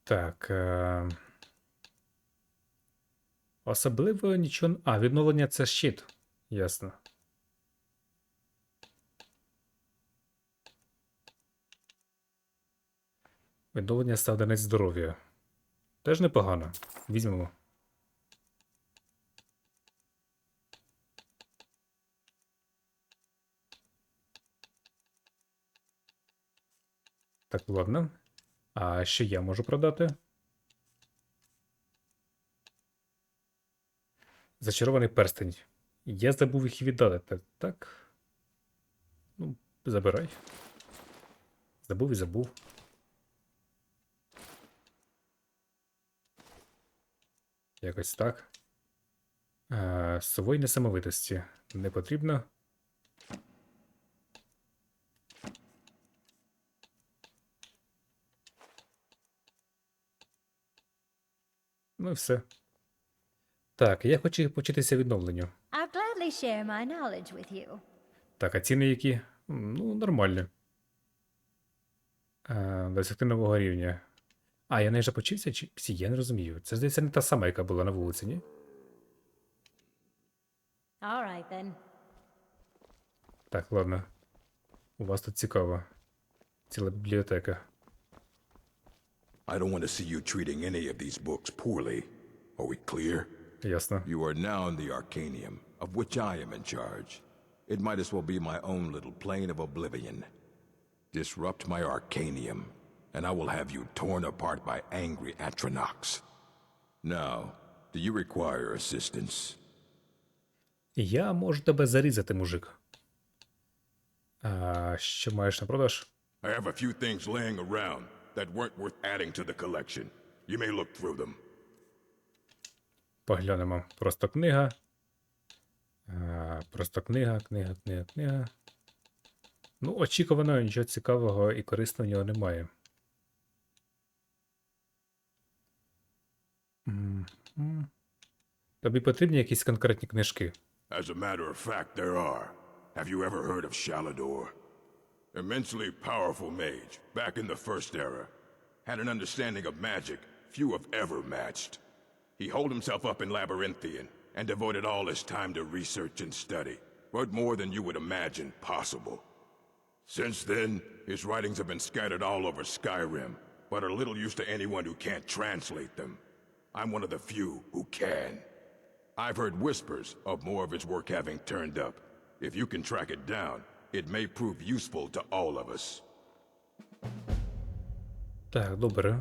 Так. Особливо нічого. А, відновлення це щит. Ясно. Відновлення 100 одиниць здоров'я. Теж непогано. Візьмемо. Так, ладно. А що я можу продати? Зачарований перстень. Я забув їх віддати. Так. Ну, забирай. Забув і забув. Якось так. Сувої несамовитості. Не потрібно. Ну і все. Так, я хочу почитися відновленню. I'll gladly share my knowledge with you. Так, а ціни які? Ну, нормальні. Досягти нового рівня. А, я не вже почився? Чи я не розумію. Це, здається, не та сама, яка була на вулиці, ні? All right then. Так, ладно. У вас тут цікаво. Ціла бібліотека. I don't want to see you treating any of these books poorly. Are we clear? Ясно. You are now in the Arcanium, of which I am in charge. It might as well be my own little plane of Oblivion. Disrupt my Arcanium, and I will have you torn apart by angry Atronachs. Now, do you require assistance? Я можу тебе зарізати, мужик. А що маєш на продаж? I have a few things laying around that weren't worth adding to the collection. You may look through them. Поглянемо. Просто книга. Просто книга. Ну, очікувано, нічого цікавого і корисного в нього немає. Тобі потрібні якісь конкретні книжки? As a matter of fact, there are. Have you ever heard of Shalador? Immensely powerful mage, back in the First Era. Had an understanding of magic few have ever matched. He holed himself up in Labyrinthian and devoted all his time to research and study, but more than you would imagine possible. Since then, his writings have been scattered all over Skyrim, but are little use to anyone who can't translate them. I'm one of the few who can. I've heard whispers of more of his work having turned up. If you can track it down, it may prove useful to all of us. Так, добре.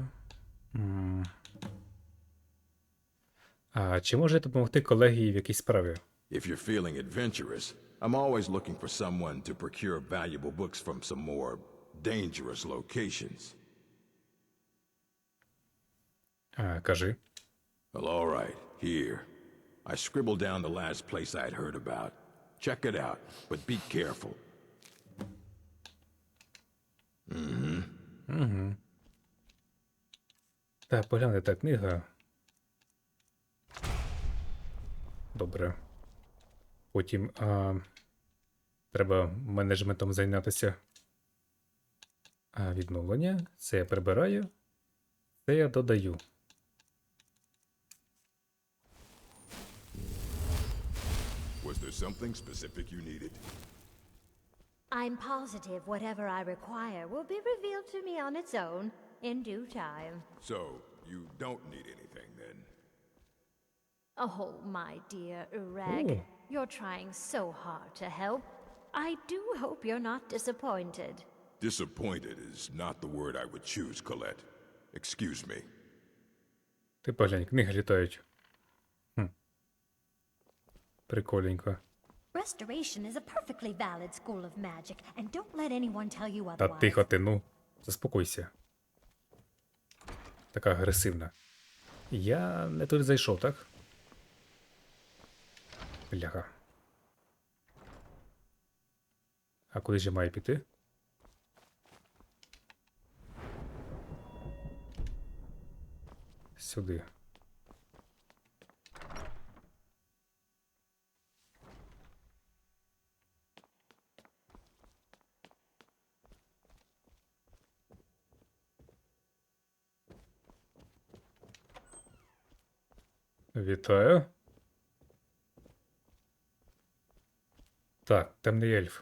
А чи може допомогти колегії в якійсь справі? If you're feeling adventurous, I'm always looking for someone to procure valuable books from some more dangerous locations. Кажи. Well, all right, here. I scribbled down the last place I'd heard about. Check it out, but be careful. Так, погляньте, та книга. Добре. Потім треба менеджментом зайнятися. Відновлення. Це я прибираю. Це я додаю. there something specific you needed? I'm positive whatever I require will be revealed to me on its own in due time. So, you don't need anything then? Oh, my dear Ureg, you're trying so hard to help. I do hope you're not disappointed. Disappointed is not the word I would choose, Colette. Excuse me. Ти поглянь, книги літають. Приколенько. Restoration is a perfectly valid school of magic, and don't let anyone tell you Та otherwise. тихо ти, ну. Заспокойся. Така агресивна. Я не туди зайшов, так? Бляха. А куди ж я маю піти? Сюди. Вітаю. Так, темний ельф.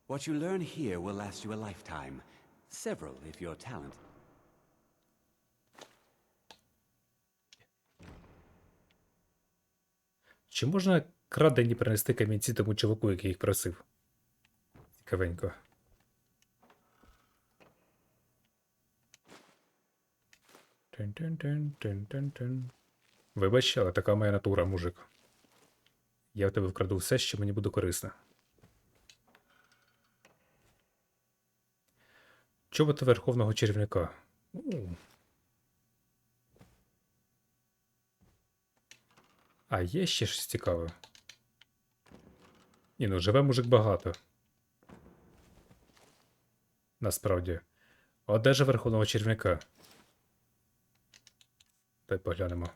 What you learn here will last you a lifetime. Several, if you're talented. Чи можна крадені принести камінці тому чуваку, який їх просив? Цікавенько. Тин-тин-тин-тин-тин-тин. Вибач, але така моя натура, мужик. Я в тебе вкраду все, що мені буде корисно. Чоботи Верховного Чарівника. А є ще щось цікаве? Ні, ну живе мужик багато. Насправді. Одежа Верховного Чарівника. Дай поглянемо.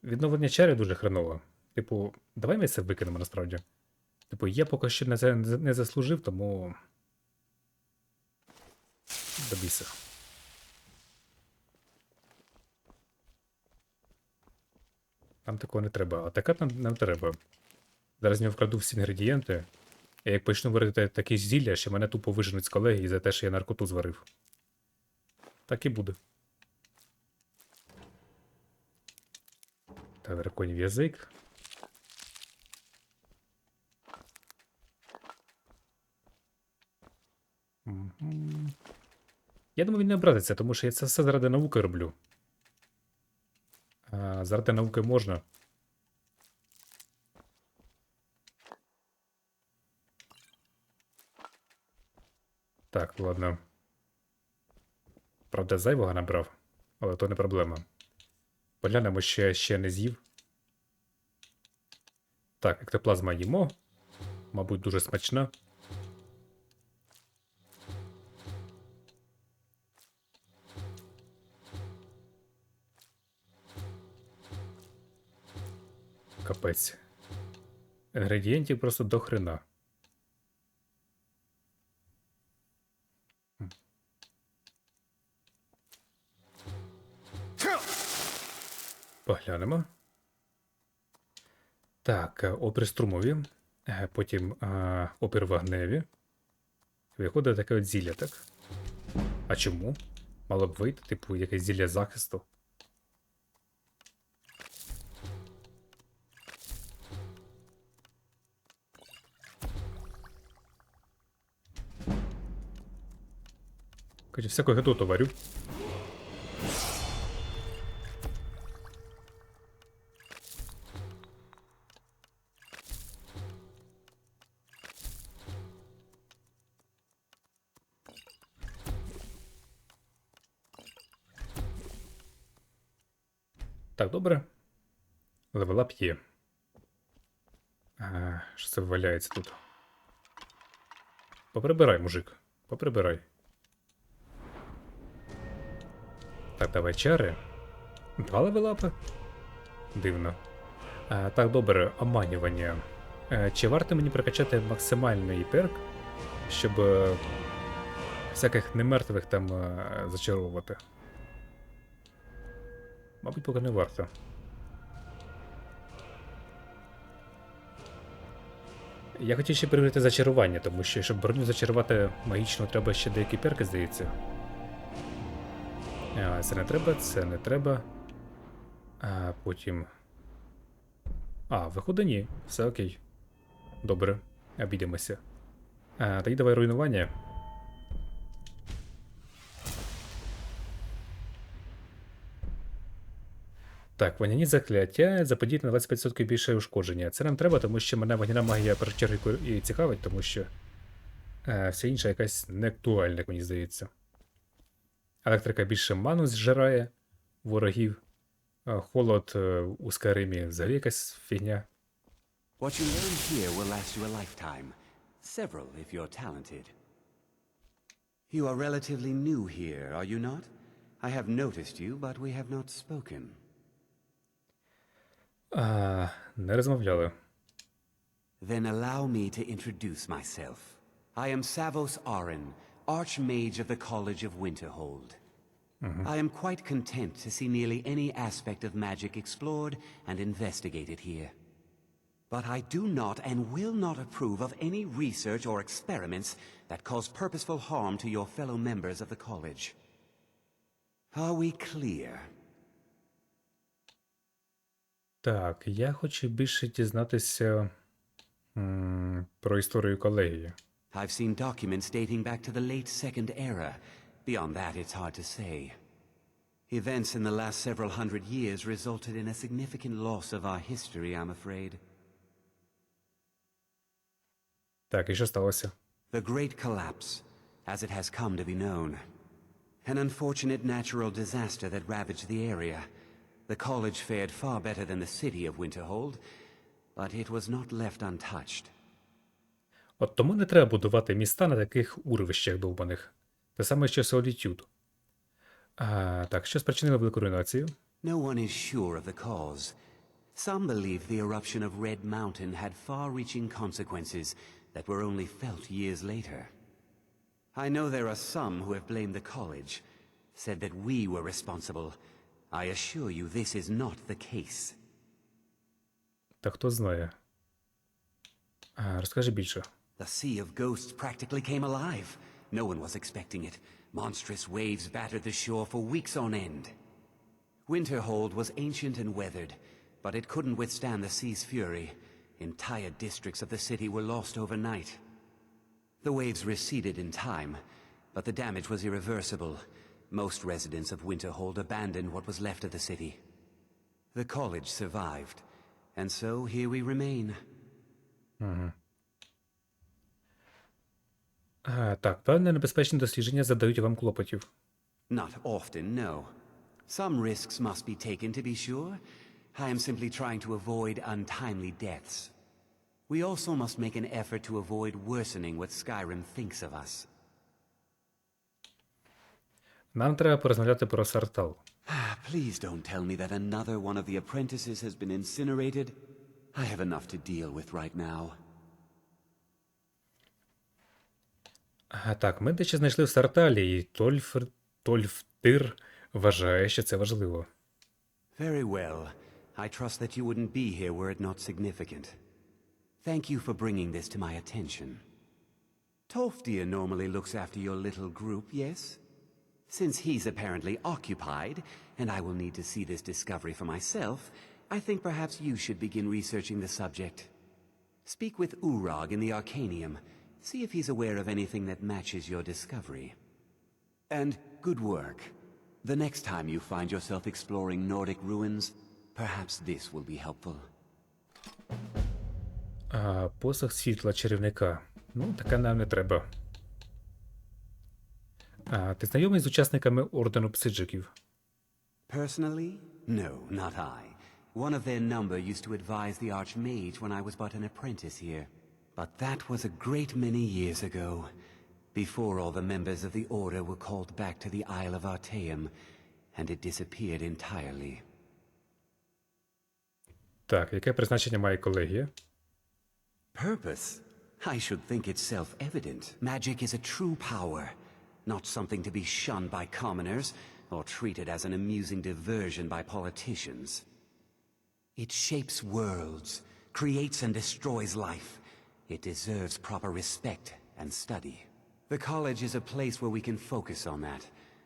Відновлення чарів дуже хреново. Типу, давай ми це викинемо насправді. Типу, я поки що не заслужив, тому... До біса. Нам такого не треба. А така нам треба. Зараз я вкраду всі інгредієнти. І як почну варити такі зілля, що мене тупо виженуть з колегії за те, що я наркоту зварив. Так і буде. Та драконів язик. Я думаю, він не образиться, тому що я це все заради науки роблю. А заради науки можна. Так, ладно. Правда, зайвого набрав, але то не проблема. Поглянемо, що я ще не з'їв. Так, ектоплазма їмо. Мабуть, дуже смачна. Капець. Інгредієнтів просто до хрена. Поглянемо. Так, опір струмові, потім опір вогневі. Виходить таке от зілля, так? А чому? Мало б вийти, типу, якесь зілля захисту. Короче, всяку гидоту варю. Так, добре. Левелап є. Що це валяється тут? Поприбирай, мужик. Поприбирай. Так, давай чари. 2 левелапи? Дивно. Так, добре, оманювання. Чи варто мені прокачати максимальний перк, щоб всяких немертвих там зачаровувати? Мабуть, поки не варто. Я хотів ще перевірити зачарування, тому що, щоб броню зачарувати магічно, треба ще деякі перки, здається. Це не треба, це не треба. А потім... виходить ні. Все окей. Добре, обійдемося. Тоді давай руйнування. Так, вогняні закляття заподіють на 25% більше ушкодження. Це нам треба, тому що мене вогняна магія в першу чергу і цікавить, тому що вся інша якась неактуальна, як мені здається. Електрика більше ману зжирає ворогів. Холод у Скайримі взагалі якась фігня. What you learn here will last you a lifetime. Several, if you're talented. You are relatively new here, are you not? I have noticed you, but we have not spoken. Не розмовляли. Then allow me to introduce myself. I am Savos Arin, Archmage of the College of Winterhold. I am quite content to see nearly any aspect of magic explored and investigated here. But I do not and will not approve of any research or experiments that cause purposeful harm to your fellow members of the college. Are we clear? Так, я хочу більше дізнатися про історію колегії. I've seen documents dating back to the late Second Era. Beyond that, it's hard to say. Events in the last several hundred years resulted in a significant loss of our history, I'm afraid. Так, і що сталося? The Great Collapse, as it has come to be known. An unfortunate natural disaster that ravaged the area. The college fared far better than the city of Winterhold, but it was not left untouched. От тому не треба будувати міста на таких урвищах довбаних. Те саме, що Солітюд. Так, що спричинило велику руйнацію? No one is sure of the cause. Some believe the eruption of Red Mountain had far-reaching consequences that were only felt years later. I know there are some who have blamed the college, said that we were responsible. I assure you this is not the case. Та хто знає. Розкажи більше. The Sea of Ghosts practically came alive. No one was expecting it. Monstrous waves battered the shore for weeks on end. Winterhold was ancient and weathered, but it couldn't withstand the sea's fury. Entire districts of the city were lost overnight. The waves receded in time, but the damage was irreversible. Most residents of Winterhold abandoned what was left of the city. The college survived, and so here we remain. Так, певне небезпечні дослідження задають вам клопотів. Not often, no. Some risks must be taken, to be sure. I am simply trying to avoid untimely deaths. We also must make an effort to avoid worsening what Skyrim thinks of us. Нам треба порозмовляти про Сартал. Please don't tell me that another one of the apprentices has been incinerated. I have enough to deal with right now. Так, ми дещо знайшли в Сарталі, і Тольфтир вважає, що це важливо. Very well. I trust that you wouldn't be here were it not significant. Thank you for bringing this to my attention. Tolfdir normally looks after your little group, yes? Since he's apparently occupied, and I will need to see this discovery for myself, I think perhaps you should begin researching the subject. Speak with Urag in the Arcanium. See if he's aware of anything that matches your discovery. And good work. The next time you find yourself exploring Nordic ruins, perhaps this will be helpful. Посох світла чарівника. Ну, таке нам не треба. Ти знайомий з учасниками Ордену Псиджиків? Personally? No, not I. One of their number used to advise the Archmage when I was but an apprentice here. But that was a great many years ago, before all the members of the Order were called back to the Isle of Artaeum, and it disappeared entirely. Так, яке призначення має колегія? Purpose? I should think it's self-evident. Magic is a true power, not something to be shunned by commoners or treated as an amusing diversion by politicians. It shapes worlds, creates and destroys life. It deserves proper respect and study. The college is a place where we can focus on that,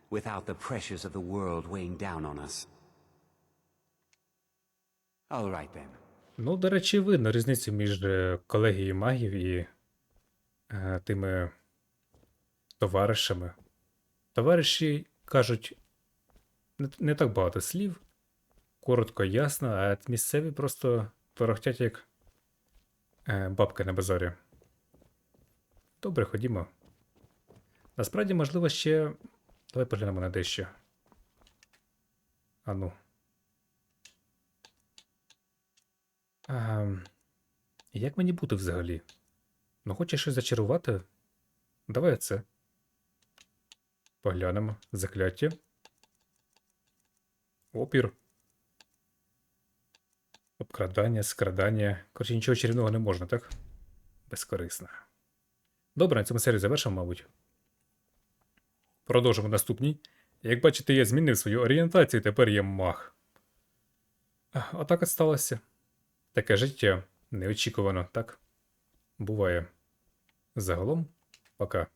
without the pressures of the world weighing down on us. All right then. Ну, до речі, видно різницю між колегією магів і тими товаришами. Товариші кажуть не так багато слів, коротко, ясно, а місцеві просто торохтять як бабки на базарі. Добре, ходімо. Насправді, можливо, ще... Давай поглянемо на дещо. Ану. Як мені бути взагалі? Ну, хочеш щось зачарувати? Давай це. Поглянемо. Закляття. Опір. Обкрадання, скрадання. Коротше, нічого чарівного не можна, так? Безкорисно. Добре, на цьому серію завершимо, мабуть. Продовжимо наступній. Як бачите, я змінив свою орієнтацію, тепер я маг. Отак от сталося. Таке життя. Неочікувано, так? Буває. Загалом, пока.